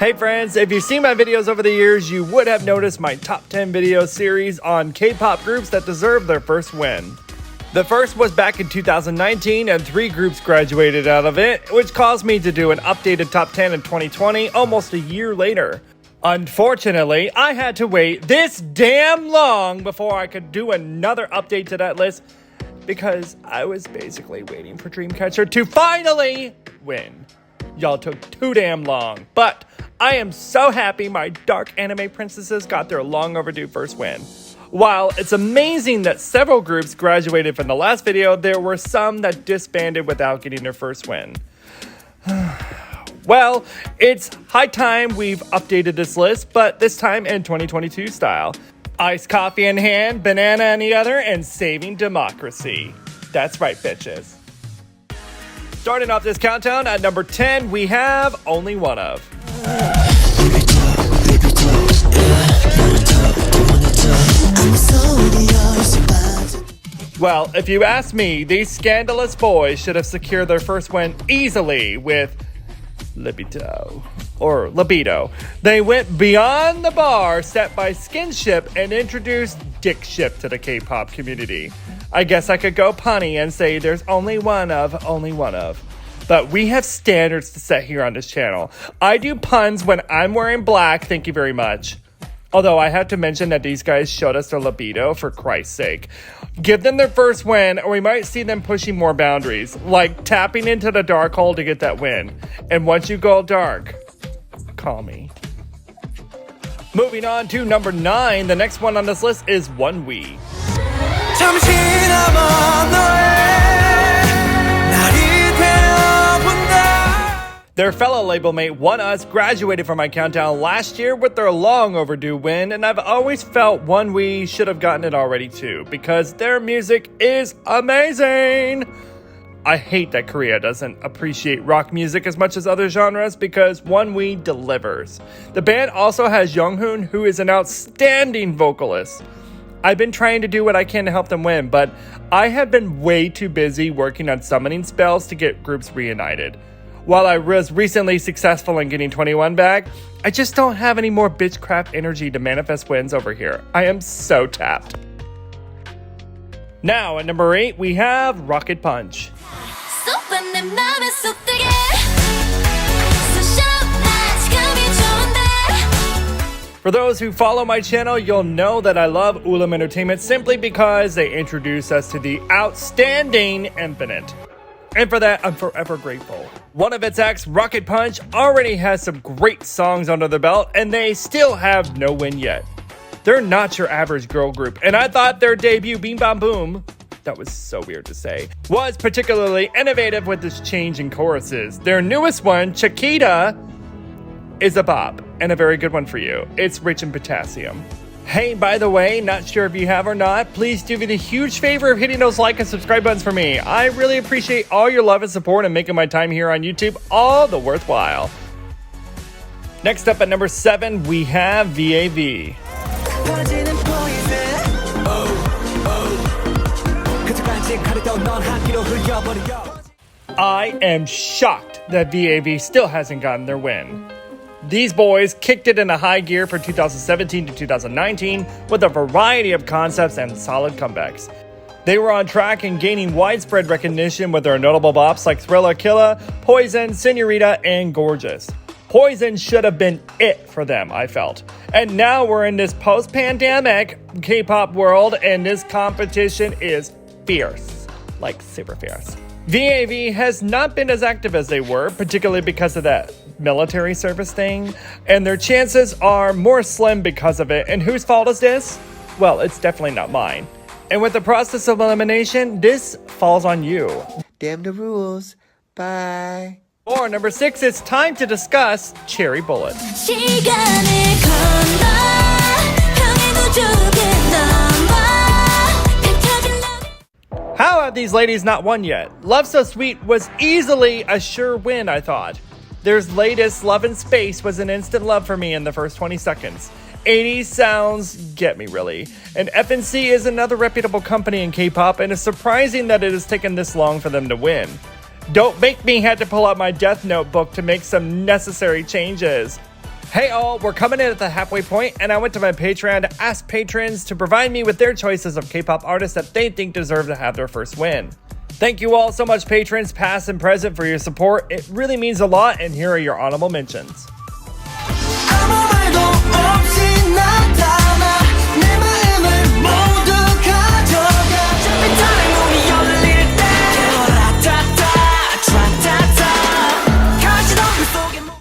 Hey friends, if you've seen my videos over the years, you would have noticed my top 10 video series on K-pop groups that deserve their first win. The first was back in 2019 and 3 groups graduated out of it, which caused me to do an updated top 10 in 2020 almost a year later. Unfortunately, I had to wait this damn long before I could do another update to that list because I was basically waiting for Dreamcatcher to finally win. Y'all took too damn long, but I am so happy my dark anime princesses got their long overdue first win. While it's amazing that several groups graduated from the last video, there were some that disbanded without getting their first win. Well, it's high time we've updated this list, but this time in 2022 style. Iced coffee in hand, banana in the other, and saving democracy. That's right, bitches. Starting off this countdown at number 10, we have OnlyOneOf. Well, if you ask me, these scandalous boys should have secured their first win easily with Libido. Or Libido. They went beyond the bar set by Skinship and introduced Dickship to the K-pop community. I guess I could go punny and say there's only one of. But we have standards to set here on this channel. I do puns when I'm wearing black, thank you very much. Although I have to mention that these guys showed us their libido, for Christ's sake. Give them their first win, or we might see them pushing more boundaries, like tapping into the dark hole to get that win. And once you go dark, call me. Moving on to number 9, the next one on this list is ONEWE. Their fellow label mate ONEUS graduated from my countdown last year with their long overdue win, and I've always felt ONEWE should have gotten it already too, because their music is amazing! I hate that Korea doesn't appreciate rock music as much as other genres because ONEWE delivers. The band also has Younghoon, who is an outstanding vocalist. I've been trying to do what I can to help them win, but I have been way too busy working on summoning spells to get groups reunited. While I was recently successful in getting 21 back, I just don't have any more bitchcraft energy to manifest wins over here. I am so tapped. Now at number 8, we have Rocket Punch. For those who follow my channel, you'll know that I love Ulam Entertainment simply because they introduce us to the outstanding Infinite. And for that, I'm forever grateful. One of its acts, Rocket Punch, already has some great songs under their belt, and they still have no win yet. They're not your average girl group, and I thought their debut, Beam Bam Boom, that was so weird to say, was particularly innovative with this change in choruses. Their newest one, Chiquita, is a bop, and a very good one for you. It's rich in potassium. Hey, by the way, not sure if you have or not, please do me the huge favor of hitting those like and subscribe buttons for me. I really appreciate all your love and support and making my time here on YouTube all the worthwhile. Next up at number 7, we have VAV. I am shocked that VAV still hasn't gotten their win. These boys kicked it into high gear for 2017 to 2019 with a variety of concepts and solid comebacks. They were on track and gaining widespread recognition with their notable bops like Thriller Killa, Poison, Senorita, and Gorgeous. Poison should have been it for them, I felt. And now we're in this post-pandemic K-pop world and this competition is fierce. Like super fierce. VAV has not been as active as they were, particularly because of that military service thing, and their chances are more slim because of it. And whose fault is this? Well, it's definitely not mine. And with the process of elimination, this falls on you. Damn the rules. Bye. For number 6, it's time to discuss Cherry Bullet. How have these ladies not won yet? Love So Sweet was easily a sure win, I thought. Their latest, Love in Space, was an instant love for me in the first 20 seconds. 80s sounds get me, really. And FNC is another reputable company in K-pop, and it's surprising that it has taken this long for them to win. Don't Make Me had to pull out my Death Note book to make some necessary changes. Hey all, we're coming in at the halfway point, and I went to my Patreon to ask patrons to provide me with their choices of K-pop artists that they think deserve to have their first win. Thank you all so much, patrons past and present, for your support. It really means a lot, and here are your honorable mentions.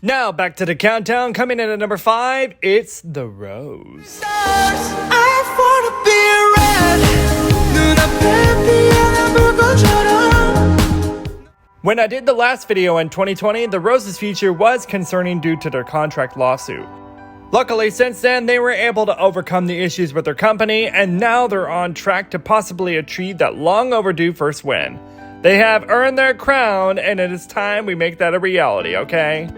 Now back to the countdown. Coming in at number 5, it's The Rose. When I did the last video in 2020, The Rose's future was concerning due to their contract lawsuit. Luckily, since then, they were able to overcome the issues with their company, and now they're on track to possibly achieve that long overdue first win. They have earned their crown, and it is time we make that a reality, okay?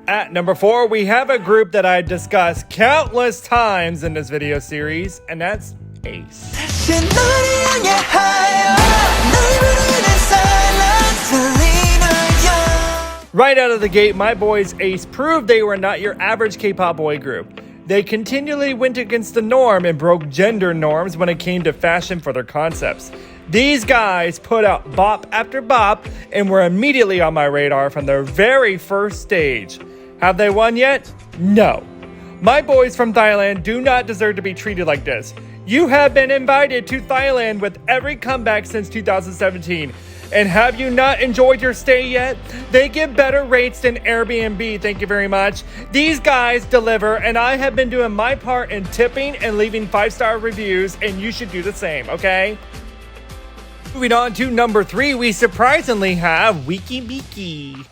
At number 4, we have a group that I discussed countless times in this video series, and that's A.C.E. Right out of the gate, my boys A.C.E. proved they were not your average K-pop boy group. They continually went against the norm and broke gender norms when it came to fashion for their concepts. These guys put out bop after bop and were immediately on my radar from their very first stage. Have they won yet? No. My boys from Thailand do not deserve to be treated like this. You have been invited to Thailand with every comeback since 2017. And have you not enjoyed your stay yet? They give better rates than Airbnb, thank you very much. These guys deliver, and I have been doing my part in tipping and leaving 5-star reviews, and you should do the same, okay? Moving on to number 3, we surprisingly have Weki Meki.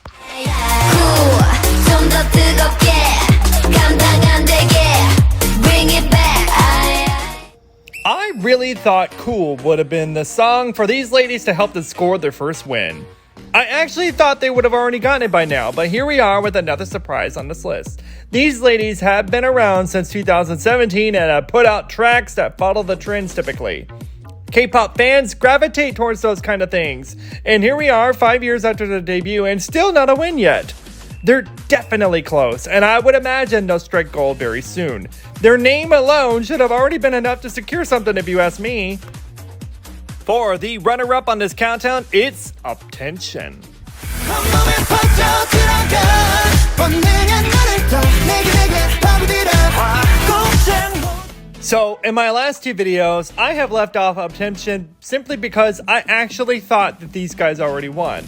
I really thought Cool would have been the song for these ladies to help them score their first win. I actually thought they would have already gotten it by now, but here we are with another surprise on this list. These ladies have been around since 2017 and have put out tracks that follow the trends typically. K-pop fans gravitate towards those kind of things, and here we are 5 years after their debut and still not a win yet. They're definitely close, and I would imagine they'll strike gold very soon. Their name alone should have already been enough to secure something if you ask me. For the runner-up on this countdown, it's Ascension. So, in my last 2 videos, I have left off Ascension simply because I actually thought that these guys already won.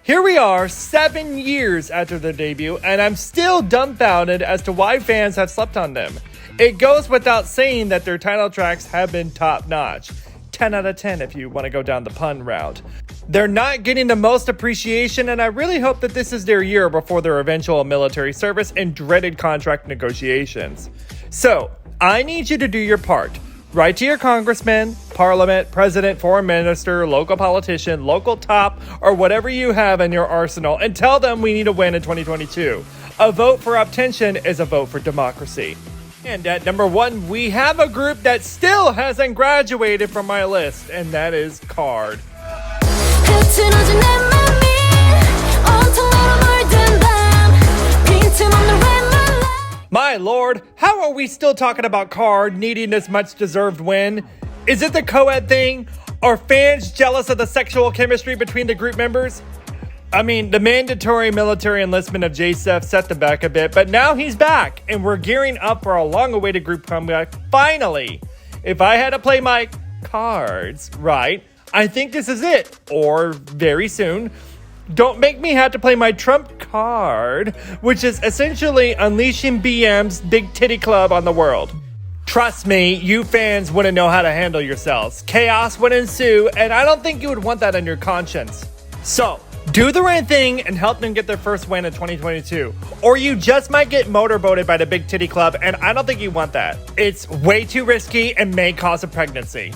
Here we are 7 years after their debut, and I'm still dumbfounded as to why fans have slept on them. It goes without saying that their title tracks have been top-notch. 10 out of 10 if you want to go down the pun route. They're not getting the most appreciation, and I really hope that this is their year before their eventual military service and dreaded contract negotiations. So, I need you to do your part. Write to your congressman, parliament, president, foreign minister, local politician, local top, or whatever you have in your arsenal, and tell them we need a win in 2022. A vote for Ascension is a vote for democracy. And at number 1, we have a group that still hasn't graduated from my list, and that is KARD. My lord, how are we still talking about KARD needing this much deserved win? Is it the co-ed thing? Are fans jealous of the sexual chemistry between the group members? I mean, the mandatory military enlistment of JSEF set them back a bit, but now he's back, and we're gearing up for a long-awaited group comeback, finally! If I had to play my cards right, I think this is it, or very soon. Don't make me have to play my trump card, which is essentially unleashing BM's big titty club on the world. Trust me, you fans wouldn't know how to handle yourselves. Chaos would ensue, and I don't think you would want that on your conscience. So, do the right thing and help them get their first win in 2022. Or you just might get motorboated by the big titty club, and I don't think you want that. It's way too risky and may cause a pregnancy.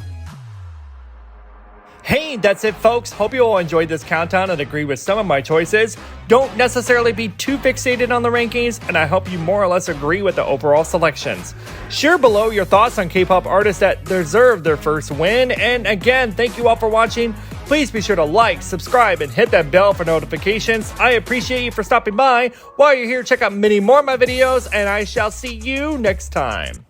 Hey, that's it folks. Hope you all enjoyed this countdown and agree with some of my choices. Don't necessarily be too fixated on the rankings, and I hope you more or less agree with the overall selections. Share below your thoughts on K-pop artists that deserve their first win, and again, thank you all for watching. Please be sure to like, subscribe, and hit that bell for notifications. I appreciate you for stopping by. While you're here, check out many more of my videos, and I shall see you next time.